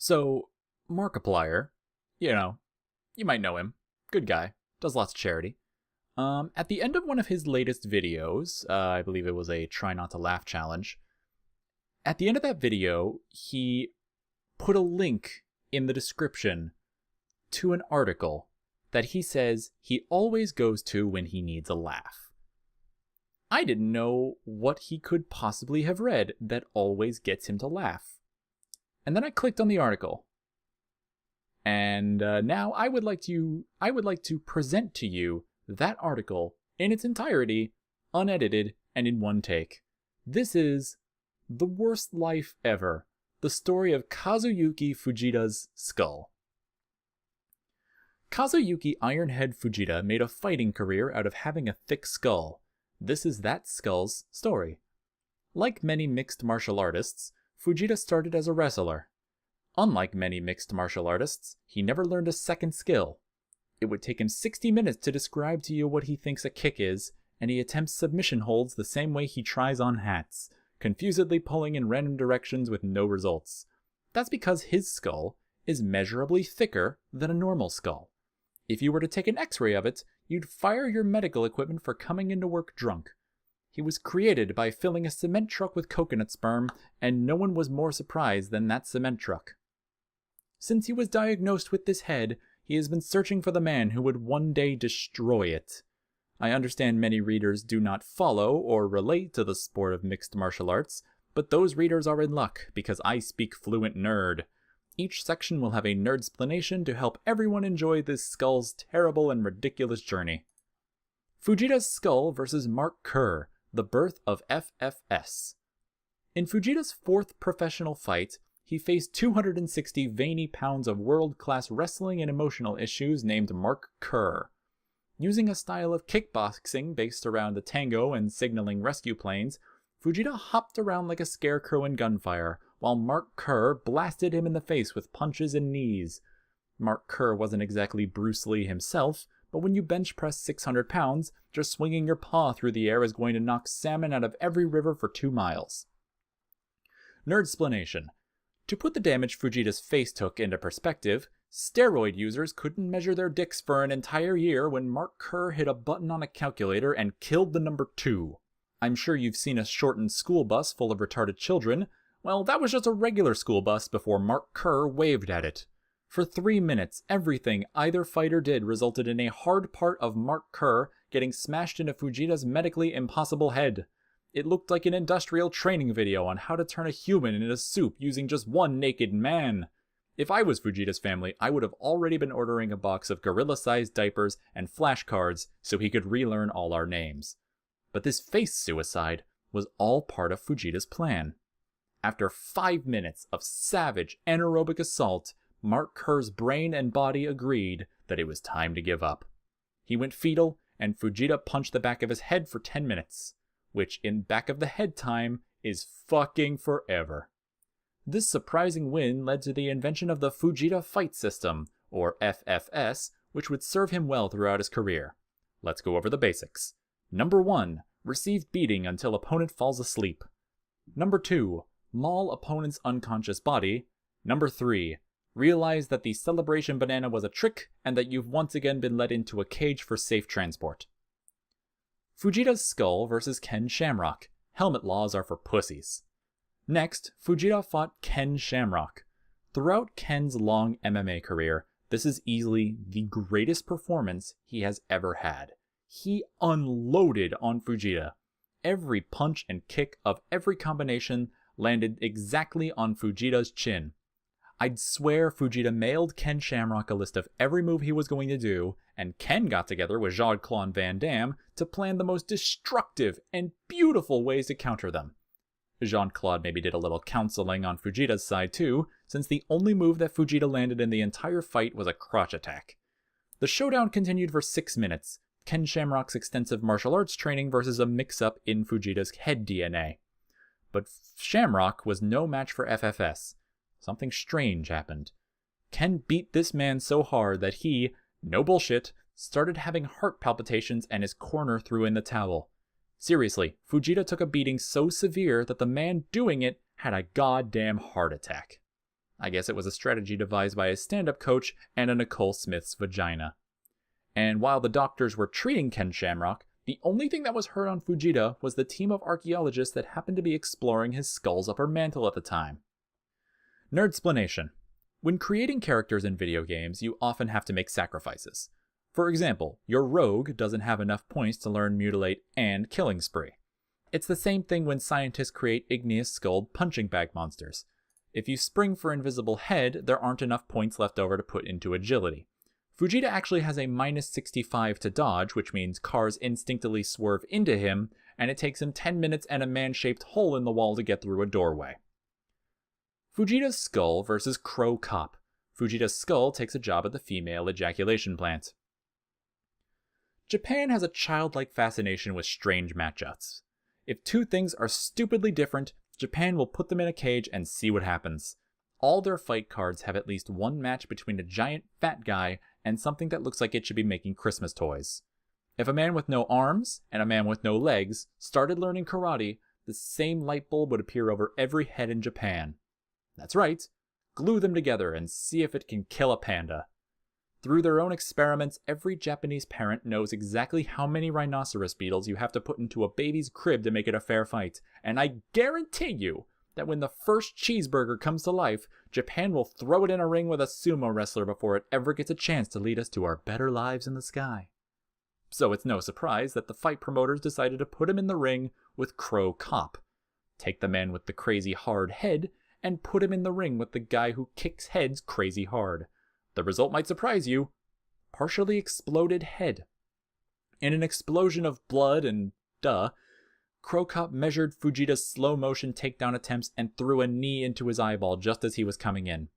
So, Markiplier, you know, you might know him. Good guy. Does lots of charity. At the end of one of his latest videos, I believe it was a Try Not to Laugh challenge, at the end of that video, he put a link in the description to an article that he says he always goes to when he needs a laugh. I didn't know what he could possibly have read that always gets him to laugh. And then I clicked on the article. And now I would like to present to you that article in its entirety, unedited, and in one take. This is The Worst Life Ever, the story of Kazuyuki Fujita's skull. Kazuyuki Ironhead Fujita made a fighting career out of having a thick skull. This is that skull's story. Like many mixed martial artists, Fujita started as a wrestler. Unlike many mixed martial artists, he never learned a second skill. It would take him 60 minutes to describe to you what he thinks a kick is, and he attempts submission holds the same way he tries on hats, confusedly pulling in random directions with no results. That's because his skull is measurably thicker than a normal skull. If you were to take an x-ray of it, you'd fire your medical equipment for coming into work drunk. He was created by filling a cement truck with coconut sperm, and no one was more surprised than that cement truck. Since he was diagnosed with this head, he has been searching for the man who would one day destroy it. I understand many readers do not follow or relate to the sport of mixed martial arts, but those readers are in luck because I speak fluent nerd. Each section will have a nerd-splanation to help everyone enjoy this skull's terrible and ridiculous journey. Fujita's skull versus Mark Kerr, the birth of FFS. In Fujita's fourth professional fight, he faced 260 veiny pounds of world-class wrestling and emotional issues named Mark Kerr. Using a style of kickboxing based around the tango and signaling rescue planes, Fujita hopped around like a scarecrow in gunfire, while Mark Kerr blasted him in the face with punches and knees. Mark Kerr wasn't exactly Bruce Lee himself, but when you bench press 600 pounds, just swinging your paw through the air is going to knock salmon out of every river for 2 miles. Nerdsplanation. To put the damage Fujita's face took into perspective, steroid users couldn't measure their dicks for an entire year when Mark Kerr hit a button on a calculator and killed the number 2. I'm sure you've seen a shortened school bus full of retarded children. Well, that was just a regular school bus before Mark Kerr waved at it. For 3 minutes, everything either fighter did resulted in a hard part of Mark Kerr getting smashed into Fujita's medically impossible head. It looked like an industrial training video on how to turn a human into soup using just one naked man. If I was Fujita's family, I would have already been ordering a box of gorilla-sized diapers and flashcards so he could relearn all our names. But this face suicide was all part of Fujita's plan. After 5 minutes of savage anaerobic assault, Mark Kerr's brain and body agreed that it was time to give up. He went fetal, and Fujita punched the back of his head for 10 minutes, which in back of the head time is fucking forever. This surprising win led to the invention of the Fujita Fight System, or FFS, which would serve him well throughout his career. Let's go over the basics. Number 1. Receive beating until opponent falls asleep. Number 2. Maul opponent's unconscious body. Number 3. Realize that the celebration banana was a trick and that you've once again been let into a cage for safe transport. Fujita's skull versus Ken Shamrock. Helmet laws are for pussies. Next, Fujita fought Ken Shamrock. Throughout Ken's long MMA career, this is easily the greatest performance he has ever had. He unloaded on Fujita. Every punch and kick of every combination landed exactly on Fujita's chin. I'd swear Fujita mailed Ken Shamrock a list of every move he was going to do, and Ken got together with Jean-Claude Van Damme to plan the most destructive and beautiful ways to counter them. Jean-Claude maybe did a little counseling on Fujita's side too, since the only move that Fujita landed in the entire fight was a crotch attack. The showdown continued for 6 minutes, Ken Shamrock's extensive martial arts training versus a mix-up in Fujita's head DNA. But Shamrock was no match for FFS. Something strange happened. Ken beat this man so hard that he, no bullshit, started having heart palpitations and his corner threw in the towel. Seriously, Fujita took a beating so severe that the man doing it had a goddamn heart attack. I guess it was a strategy devised by his stand-up coach and a Nicole Smith's vagina. And while the doctors were treating Ken Shamrock, the only thing that was heard on Fujita was the team of archaeologists that happened to be exploring his skull's upper mantle at the time. Nerdsplanation. When creating characters in video games, you often have to make sacrifices. For example, your rogue doesn't have enough points to learn Mutilate and Killing Spree. It's the same thing when scientists create igneous-skulled punching bag monsters. If you spring for Invisible Head, there aren't enough points left over to put into Agility. Fujita actually has a minus 65 to dodge, which means cars instinctively swerve into him, and it takes him 10 minutes and a man-shaped hole in the wall to get through a doorway. Fujita's skull versus Crow Cop. Fujita's skull takes a job at the female ejaculation plant. Japan has a childlike fascination with strange matchups. If two things are stupidly different, Japan will put them in a cage and see what happens. All their fight cards have at least one match between a giant fat guy and something that looks like it should be making Christmas toys. If a man with no arms and a man with no legs started learning karate, the same light bulb would appear over every head in Japan. That's right, glue them together and see if it can kill a panda. Through their own experiments, every Japanese parent knows exactly how many rhinoceros beetles you have to put into a baby's crib to make it a fair fight, and I guarantee you that when the first cheeseburger comes to life, Japan will throw it in a ring with a sumo wrestler before it ever gets a chance to lead us to our better lives in the sky. So it's no surprise that the fight promoters decided to put him in the ring with Crow Cop. Take the man with the crazy hard head and put him in the ring with the guy who kicks heads crazy hard. The result might surprise you. Partially exploded head. In an explosion of blood and Crow Cop measured Fujita's slow-motion takedown attempts and threw a knee into his eyeball just as he was coming in.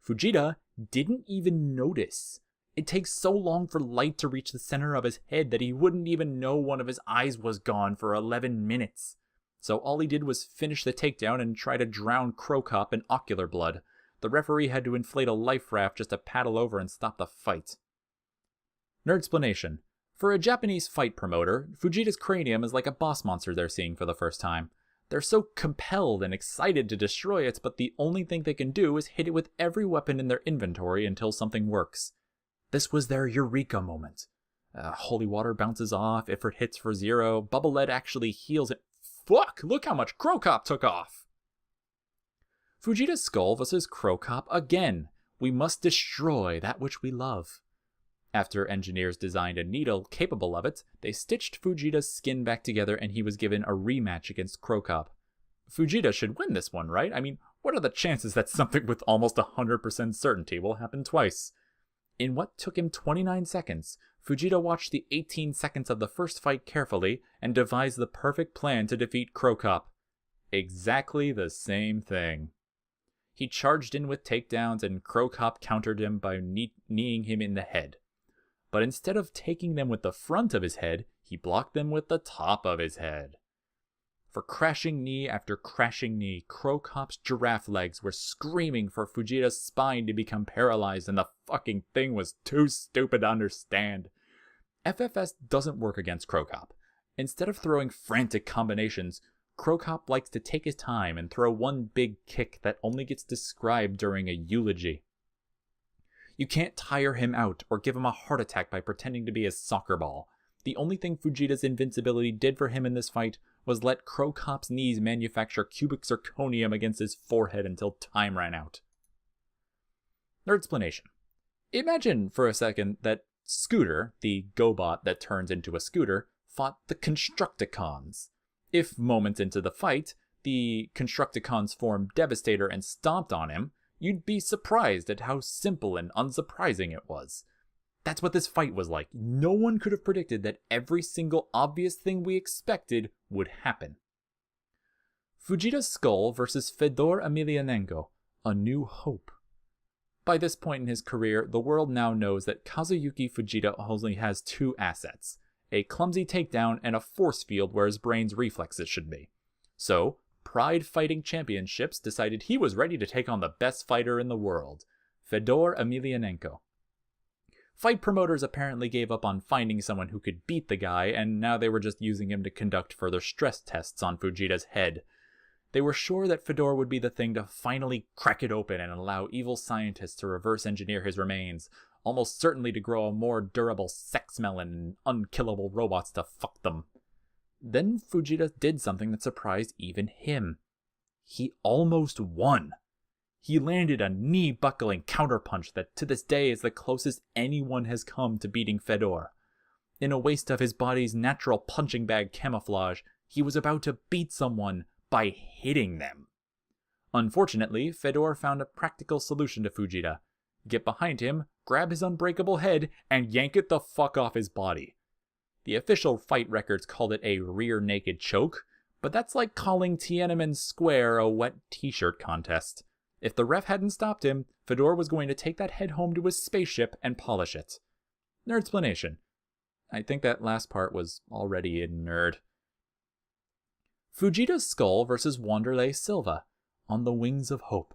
Fujita didn't even notice. It takes so long for light to reach the center of his head that he wouldn't even know one of his eyes was gone for 11 minutes. So all he did was finish the takedown and try to drown Crow Cop in ocular blood. The referee had to inflate a life raft just to paddle over and stop the fight. Nerdsplanation. For a Japanese fight promoter, Fujita's cranium is like a boss monster they're seeing for the first time. They're so compelled and excited to destroy it, but the only thing they can do is hit it with every weapon in their inventory until something works. This was their eureka moment. Holy water bounces off, Ifrit hits for 0, Bubble Lead actually heals it. Fuck! Look how much Crow Cop took off! Fujita's skull versus Crow Cop again. We must destroy that which we love. After engineers designed a needle capable of it, they stitched Fujita's skin back together and he was given a rematch against Crow Cop. Fujita should win this one, right? I mean, what are the chances that something with almost 100% certainty will happen twice? In what took him 29 seconds, Fujita watched the 18 seconds of the first fight carefully and devised the perfect plan to defeat Crow Cop. Exactly the same thing. He charged in with takedowns and Crow Cop countered him by kneeing him in the head. But instead of taking them with the front of his head, he blocked them with the top of his head. For crashing knee after crashing knee, Crow Cop's giraffe legs were screaming for Fujita's spine to become paralyzed, and the fucking thing was too stupid to understand. FFS doesn't work against Crow Cop. Instead of throwing frantic combinations, Crow Cop likes to take his time and throw one big kick that only gets described during a eulogy. You can't tire him out or give him a heart attack by pretending to be a soccer ball. The only thing Fujita's invincibility did for him in this fight was let Crow Cop's knees manufacture cubic zirconium against his forehead until time ran out. Nerdsplanation. Imagine for a second that Scooter, the GoBot that turns into a scooter, fought the Constructicons. If moments into the fight, the Constructicons formed Devastator and stomped on him, you'd be surprised at how simple and unsurprising it was. That's what this fight was like. No one could have predicted that every single obvious thing we expected would happen. Fujita's skull versus Fedor Emelianenko, A New Hope. By this point in his career, the world now knows that Kazuyuki Fujita only has two assets: a clumsy takedown and a force field where his brain's reflexes should be. So, Pride Fighting Championships decided he was ready to take on the best fighter in the world, Fedor Emelianenko. Fight promoters apparently gave up on finding someone who could beat the guy, and now they were just using him to conduct further stress tests on Fujita's head. They were sure that Fedor would be the thing to finally crack it open and allow evil scientists to reverse engineer his remains, almost certainly to grow a more durable sex melon and unkillable robots to fuck them. Then Fujita did something that surprised even him. He almost won. He landed a knee-buckling counterpunch that to this day is the closest anyone has come to beating Fedor. In a waste of his body's natural punching bag camouflage, he was about to beat someone by hitting them. Unfortunately, Fedor found a practical solution to Fujita. Get behind him, grab his unbreakable head, and yank it the fuck off his body. The official fight records called it a rear naked choke, but that's like calling Tiananmen Square a wet t-shirt contest. If the ref hadn't stopped him, Fedor was going to take that head home to his spaceship and polish it. Nerdsplanation. I think that last part was already in nerd. Fujita's skull versus Wanderlei Silva, on the wings of hope.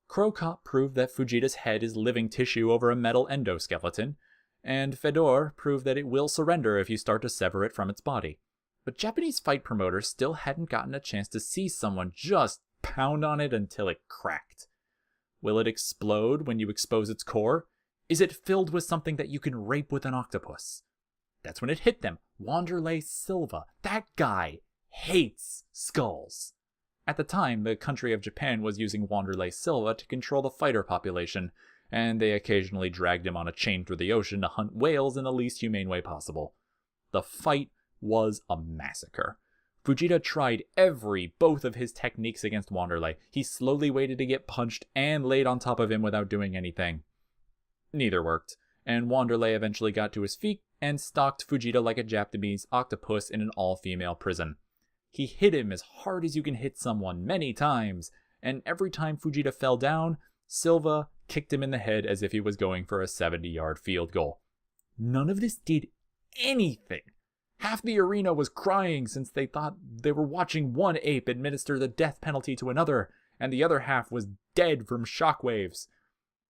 Krokop proved that Fujita's head is living tissue over a metal endoskeleton, and Fedor proved that it will surrender if you start to sever it from its body. But Japanese fight promoters still hadn't gotten a chance to see someone just pound on it until it cracked. Will it explode when you expose its core? Is it filled with something that you can rape with an octopus? That's when it hit them. Wanderlei Silva. That guy hates skulls. At the time, the country of Japan was using Wanderlei Silva to control the fighter population, and they occasionally dragged him on a chain through the ocean to hunt whales in the least humane way possible. The fight was a massacre. Fujita tried both of his techniques against Wanderlei. He slowly waited to get punched and laid on top of him without doing anything. Neither worked, and Wanderlei eventually got to his feet and stalked Fujita like a Japanese octopus in an all-female prison. He hit him as hard as you can hit someone many times, and every time Fujita fell down, Silva kicked him in the head as if he was going for a 70-yard field goal. None of this did anything. Half the arena was crying since they thought they were watching one ape administer the death penalty to another, and the other half was dead from shockwaves.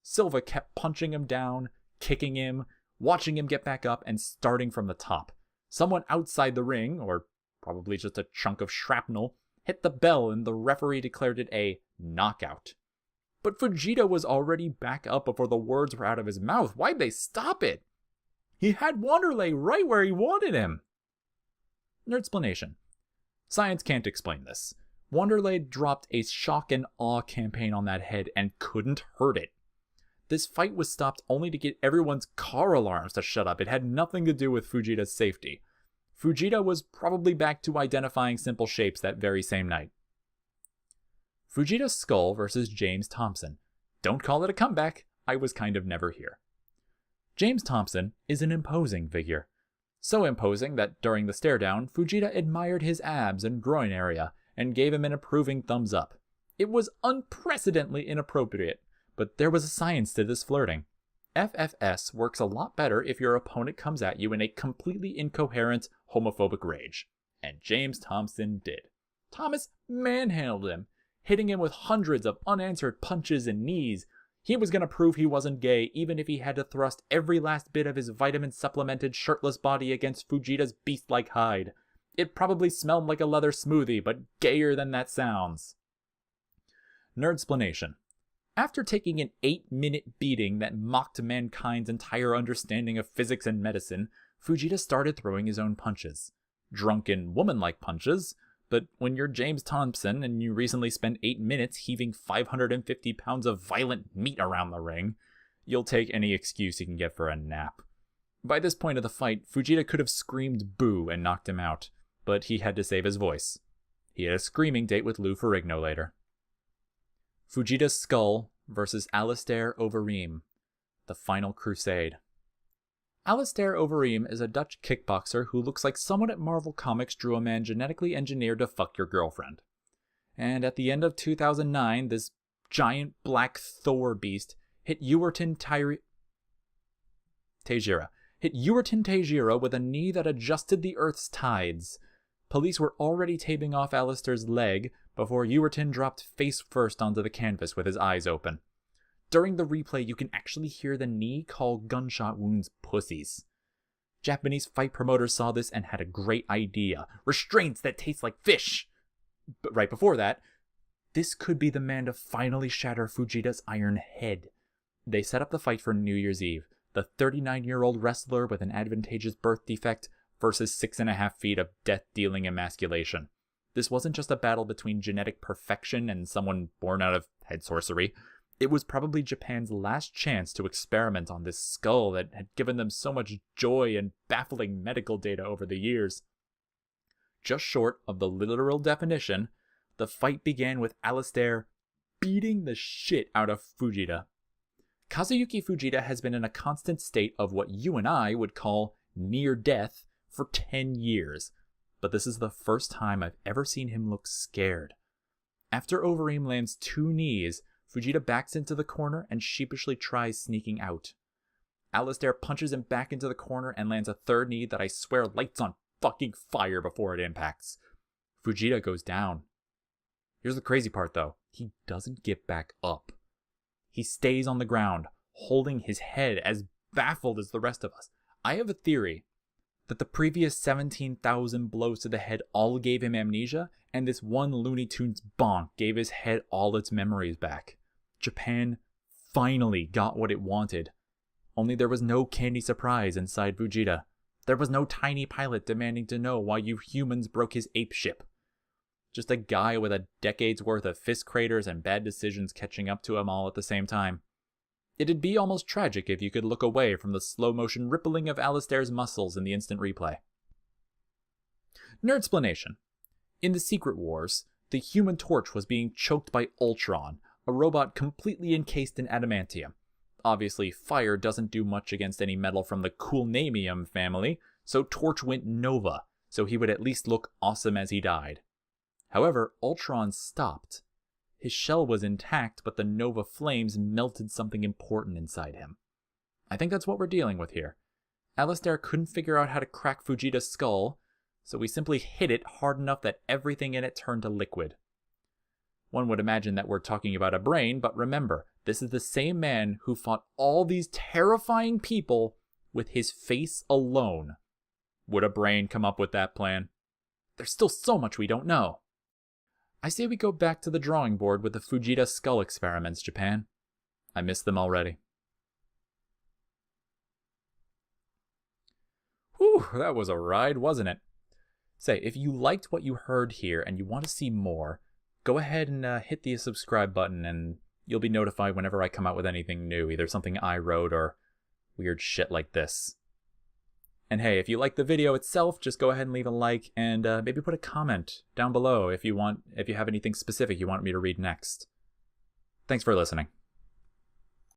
Silva kept punching him down, kicking him, watching him get back up, and starting from the top. Someone outside the ring, or probably just a chunk of shrapnel, hit the bell and the referee declared it a knockout. But Fujita was already back up before the words were out of his mouth. Why'd they stop it? He had Wanderlei right where he wanted him. Nerdsplanation. Science can't explain this. Wanderlei dropped a shock and awe campaign on that head and couldn't hurt it. This fight was stopped only to get everyone's car alarms to shut up. It had nothing to do with Fujita's safety. Fujita was probably back to identifying simple shapes that very same night. Fujita's skull versus James Thompson. Don't call it a comeback. I was kind of never here. James Thompson is an imposing figure. So imposing that during the stare-down, Fujita admired his abs and groin area and gave him an approving thumbs up. It was unprecedentedly inappropriate, but there was a science to this flirting. FFS works a lot better if your opponent comes at you in a completely incoherent, homophobic rage. And James Thompson did. Thomas manhandled him, hitting him with hundreds of unanswered punches and knees. He was going to prove he wasn't gay, even if he had to thrust every last bit of his vitamin-supplemented shirtless body against Fujita's beast-like hide. It probably smelled like a leather smoothie, but gayer than that sounds. Nerdsplanation. After taking an 8-minute beating that mocked mankind's entire understanding of physics and medicine, Fujita started throwing his own punches. Drunken, woman-like punches, but when you're James Thompson and you recently spent 8 minutes heaving 550 pounds of violent meat around the ring, you'll take any excuse you can get for a nap. By this point of the fight, Fujita could have screamed boo and knocked him out, but he had to save his voice. He had a screaming date with Lou Ferrigno later. Fujita's skull versus Alistair Overeem, the final crusade. Alistair Overeem is a Dutch kickboxer who looks like someone at Marvel Comics drew a man genetically engineered to fuck your girlfriend. And at the end of 2009, this giant black Thor beast hit Yuerton Tajira with a knee that adjusted the Earth's tides. Police were already taping off Alistair's leg before Yuerton dropped face first onto the canvas with his eyes open. During the replay, you can actually hear the knee call gunshot wounds pussies. Japanese fight promoters saw this and had a great idea. Restraints that taste like fish. But right before that, this could be the man to finally shatter Fujita's iron head. They set up the fight for New Year's Eve. The 39-year-old wrestler with an advantageous birth defect versus 6.5 feet of death-dealing emasculation. This wasn't just a battle between genetic perfection and someone born out of head sorcery. It was probably Japan's last chance to experiment on this skull that had given them so much joy and baffling medical data over the years. Just short of the literal definition, the fight began with Alistair beating the shit out of Fujita. Kazuyuki Fujita has been in a constant state of what you and I would call near death for 10 years, but this is the first time I've ever seen him look scared. After Overeem lands 2 knees, Fujita backs into the corner and sheepishly tries sneaking out. Alistair punches him back into the corner and lands a 3rd knee that I swear lights on fucking fire before it impacts. Fujita goes down. Here's the crazy part though, he doesn't get back up. He stays on the ground, holding his head as baffled as the rest of us. I have a theory that the previous 17,000 blows to the head all gave him amnesia, and this one Looney Tunes bonk gave his head all its memories back. Japan finally got what it wanted. Only there was no candy surprise inside Fujita. There was no tiny pilot demanding to know why you humans broke his ape ship. Just a guy with a decade's worth of fist craters and bad decisions catching up to him all at the same time. It'd be almost tragic if you could look away from the slow-motion rippling of Alistair's muscles in the instant replay. Nerdsplanation. In the Secret Wars, the Human Torch was being choked by Ultron, a robot completely encased in adamantium. Obviously, fire doesn't do much against any metal from the coolnamium family, so Torch went Nova, so he would at least look awesome as he died. However, Ultron stopped. His shell was intact, but the Nova flames melted something important inside him. I think that's what we're dealing with here. Alistair couldn't figure out how to crack Fujita's skull, so we simply hit it hard enough that everything in it turned to liquid. One would imagine that we're talking about a brain, but remember, this is the same man who fought all these terrifying people with his face alone. Would a brain come up with that plan? There's still so much we don't know. I say we go back to the drawing board with the Fujita skull experiments, Japan. I miss them already. Whew, that was a ride, wasn't it? Say, if you liked what you heard here and you want to see more, go ahead and hit the subscribe button and you'll be notified whenever I come out with anything new, either something I wrote or weird shit like this. And hey, if you like the video itself, just go ahead and leave a like and maybe put a comment down below if you have anything specific you want me to read next. Thanks for listening.